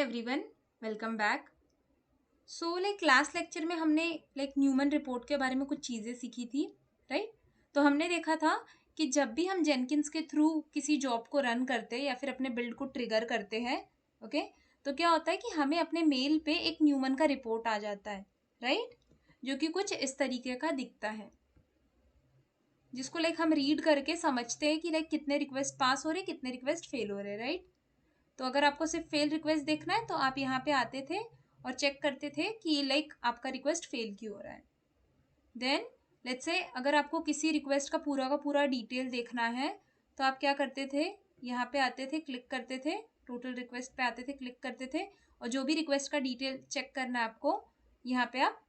Everyone, welcome back. Class lecture में हमने Neumann report के बारे में कुछ चीज़ें सीखी थी, राइट। तो हमने देखा था कि जब भी हम जेनकिंस के थ्रू किसी जॉब को रन करते हैं या फिर अपने बिल्ड को ट्रिगर करते हैं, ओके, तो क्या होता है कि हमें अपने मेल पे एक न्यूमन का रिपोर्ट आ जाता है, राइट, जो कि कुछ इस तरीके का दिखता है, जिसको हम रीड करके समझते हैं कि कितने रिक्वेस्ट पास हो रहे, कितने रिक्वेस्ट फेल हो रहे, राइट। तो अगर आपको सिर्फ फेल रिक्वेस्ट देखना है तो आप यहाँ पे आते थे और चेक करते थे कि आपका रिक्वेस्ट फेल क्यों हो रहा है। देन लेट्स से अगर आपको किसी रिक्वेस्ट का पूरा डिटेल देखना है तो आप क्या करते थे, यहाँ पे आते थे, क्लिक करते थे, टोटल रिक्वेस्ट पे आते थे, क्लिक करते थे, और जो भी रिक्वेस्ट का डिटेल चेक करना है आपको, यहाँ पे आप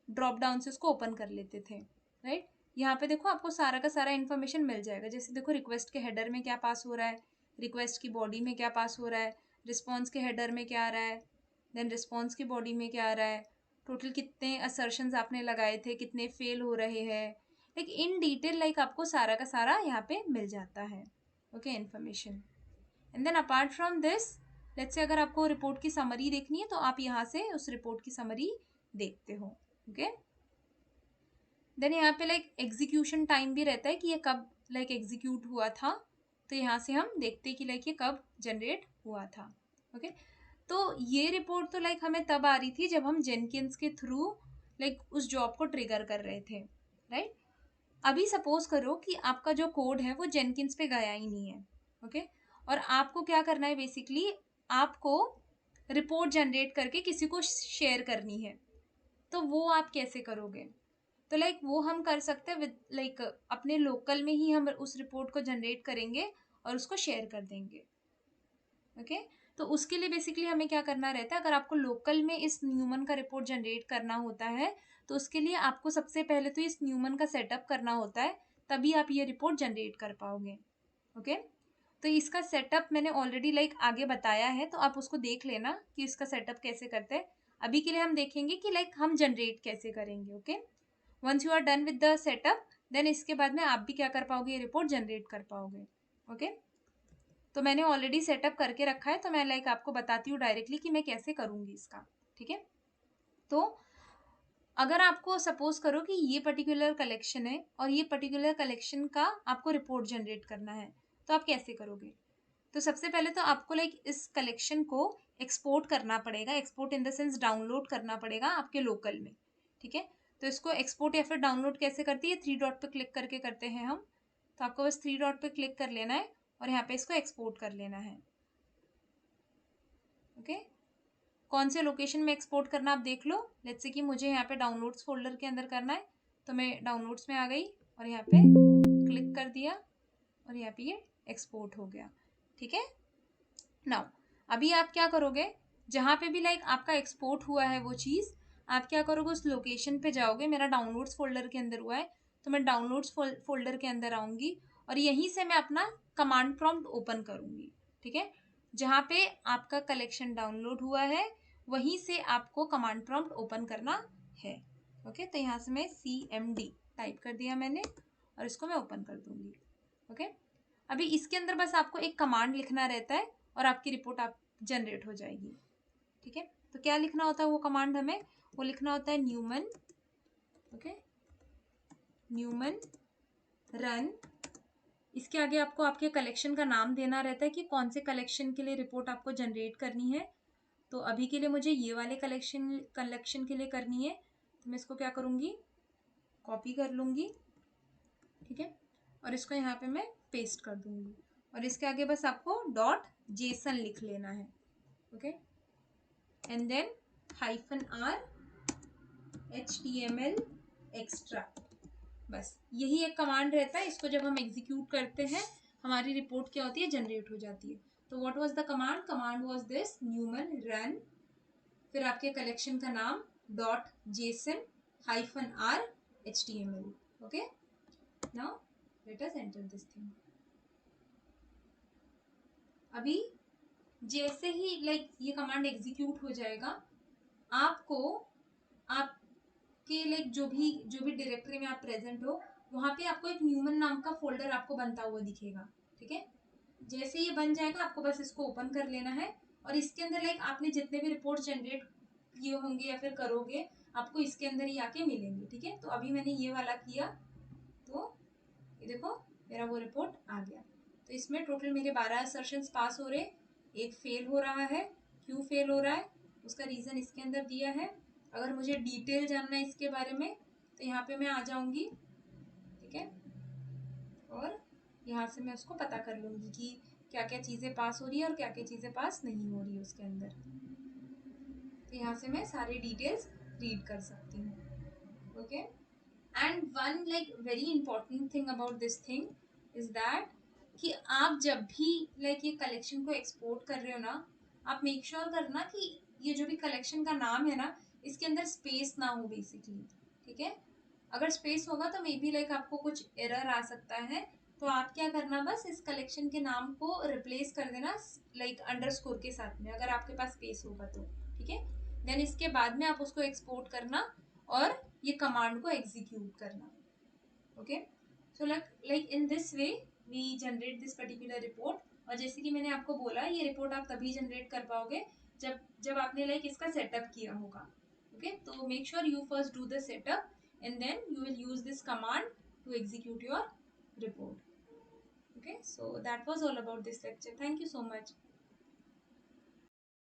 ड्रॉप डाउन से उसको ओपन कर लेते थे, राइट। यहाँ पे देखो आपको सारा का सारा इन्फॉर्मेशन मिल जाएगा। जैसे देखो रिक्वेस्ट के हेडर में क्या पास हो रहा है, रिक्वेस्ट की बॉडी में क्या पास हो रहा है, रिस्पॉन्स के हेडर में क्या आ रहा है, देन रिस्पॉन्स की बॉडी में क्या आ रहा है, टोटल कितने असर्शंस आपने लगाए थे, कितने फेल हो रहे हैं, इन डिटेल आपको सारा का सारा यहाँ पे मिल जाता है, okay, information. And then apart from this, let's say अगर आपको रिपोर्ट की समरी देखनी है तो आप यहाँ से उस रिपोर्ट की समरी देखते हो, ओके। देन यहाँ पे एग्जीक्यूशन टाइम भी रहता है कि ये कब एग्जीक्यूट हुआ था, तो यहाँ से हम देखते हैं कि ये कब जनरेट हुआ था, ओके। तो ये रिपोर्ट तो हमें तब आ रही थी जब हम जेनकिंस के थ्रू उस जॉब को ट्रिगर कर रहे थे, राइट। अभी सपोज करो कि आपका जो कोड है वो जेनकिंस पे गया ही नहीं है, ओके, और आपको क्या करना है, बेसिकली आपको रिपोर्ट जनरेट करके किसी को शेयर करनी है। तो वो आप कैसे करोगे? तो वो हम कर सकते हैं विद अपने लोकल में ही हम उस रिपोर्ट को जनरेट करेंगे और उसको शेयर कर देंगे, ओके। तो उसके लिए बेसिकली हमें क्या करना रहता है, अगर आपको लोकल में इस न्यूमन का रिपोर्ट जनरेट करना होता है तो उसके लिए आपको सबसे पहले तो इस न्यूमन का सेटअप करना होता है, तभी आप ये रिपोर्ट जनरेट कर पाओगे, ओके। तो इसका सेटअप मैंने ऑलरेडी आगे बताया है, तो आप उसको देख लेना कि इसका सेटअप कैसे करते हैं। अभी के लिए हम देखेंगे कि हम जनरेट कैसे करेंगे, okay. Once you are done with the setup, then इसके बाद में आप भी क्या कर पाओगे, ये रिपोर्ट जनरेट कर पाओगे, ओके। तो मैंने ऑलरेडी सेटअप करके रखा है, तो मैं आपको बताती हूँ डायरेक्टली कि मैं कैसे करूँगी इसका, ठीक है। तो अगर आपको सपोज करो कि ये पर्टिकुलर कलेक्शन है और ये पर्टिकुलर कलेक्शन का आपको रिपोर्ट जनरेट करना है, तो आप कैसे करोगे? तो सबसे पहले तो आपको इस कलेक्शन को एक्सपोर्ट करना पड़ेगा, export in the sense download करना पड़ेगा आपके लोकल में, ठीक है। तो इसको एक्सपोर्ट या फिर डाउनलोड कैसे करती है, 3 डॉट पे क्लिक करके करते हैं हम। तो आपको बस 3 डॉट पे क्लिक कर लेना है और यहाँ पे इसको एक्सपोर्ट कर लेना है, ओके। कौन से लोकेशन में एक्सपोर्ट करना आप देख लो। लेट्स से कि मुझे यहाँ पे डाउनलोड्स फोल्डर के अंदर करना है, तो मैं डाउनलोड्स में आ गई और यहाँ पे क्लिक कर दिया और यहाँ पे ये एक्सपोर्ट हो गया, ठीक है। नाउ अभी आप क्या करोगे, जहाँ पे भी आपका एक्सपोर्ट हुआ है वो चीज़, आप क्या करोगे, उस लोकेशन पे जाओगे। मेरा डाउनलोड्स फोल्डर के अंदर हुआ है, तो मैं डाउनलोड्स फोल्डर के अंदर आऊँगी और यहीं से मैं अपना कमांड प्रॉम्प्ट ओपन करूँगी, ठीक है। जहाँ पे आपका कलेक्शन डाउनलोड हुआ है वहीं से आपको कमांड प्रॉम्प्ट ओपन करना है, ओके। तो यहाँ से मैं CMD टाइप कर दिया मैंने और इसको मैं ओपन कर दूँगी, ओके। अभी इसके अंदर बस आपको एक कमांड लिखना रहता है और आपकी रिपोर्ट आप जनरेट हो जाएगी, ठीक है। तो क्या लिखना होता है वो कमांड, हमें वो लिखना होता है न्यूमन, ओके, न्यूमन रन। इसके आगे आपको आपके कलेक्शन का नाम देना रहता है कि कौन से कलेक्शन के लिए रिपोर्ट आपको जनरेट करनी है। तो अभी के लिए मुझे ये वाले कलेक्शन के लिए करनी है, तो मैं इसको क्या करूँगी, कॉपी कर लूँगी, ठीक है, और इसको यहाँ पे मैं पेस्ट कर दूँगी और इसके आगे बस आपको .json लिख लेना है, okay, and then -r HTML extra. बस यही एक कमांड रहता है, इसको जब हम एग्जीक्यूट करते हैं हमारी रिपोर्ट क्या होती है, जनरेट हो जाती है। तो what was the command, command was this Newman run, फिर आपके कलेक्शन का नाम .json -r HTML, okay. Now let us enter this thing. अभी जैसे ही ये कमांड एग्जीक्यूट हो जाएगा, आपको आपके जो भी डायरेक्टरी में आप प्रेजेंट हो वहाँ पे आपको एक न्यूमन नाम का फोल्डर आपको बनता हुआ दिखेगा, ठीक है। जैसे ये बन जाएगा आपको बस इसको ओपन कर लेना है और इसके अंदर लाइक आपने जितने भी रिपोर्ट जनरेट किए होंगे या फिर करोगे आपको इसके अंदर ही आके मिलेंगे, ठीक है। तो अभी मैंने ये वाला किया तो ये देखो मेरा वो रिपोर्ट आ गया। तो इसमें टोटल मेरे 12 असर्शंस पास हो रहे, एक फेल हो रहा है। क्यों फेल हो रहा है उसका रीज़न इसके अंदर दिया है। अगर मुझे डिटेल जानना है इसके बारे में तो यहाँ पे मैं आ जाऊँगी, ठीक है, और यहाँ से मैं उसको पता कर लूँगी कि क्या क्या चीज़ें पास हो रही है और क्या क्या चीज़ें पास नहीं हो रही है उसके अंदर। तो यहाँ से मैं सारे डिटेल्स रीड कर सकती हूँ। Okay, and one like very important thing about this thing is that कि आप जब भी लाइक ये कलेक्शन को एक्सपोर्ट कर रहे हो ना, आप मेक श्योर करना कि ये जो भी कलेक्शन का नाम है ना इसके अंदर स्पेस ना हो बेसिकली, ठीक है। अगर स्पेस होगा तो मे बी लाइक आपको कुछ एरर आ सकता है। तो आप क्या करना, बस इस कलेक्शन के नाम को रिप्लेस कर देना लाइक अंडरस्कोर के साथ में, अगर आपके पास स्पेस होगा तो, ठीक है। देन इसके बाद में आप उसको एक्सपोर्ट करना और ये कमांड को एग्जीक्यूट करना। Okay, so like in this way we generate this particular report. और जैसे कि मैंने आपको बोला ये रिपोर्ट आप तभी जनरेट कर पाओगे जब आपने लाइक इसका सेटअप किया होगा। ओके, तो make sure you first do the setup and then you will use this command to execute your report. Okay, so that was all about this lecture. Thank you so much.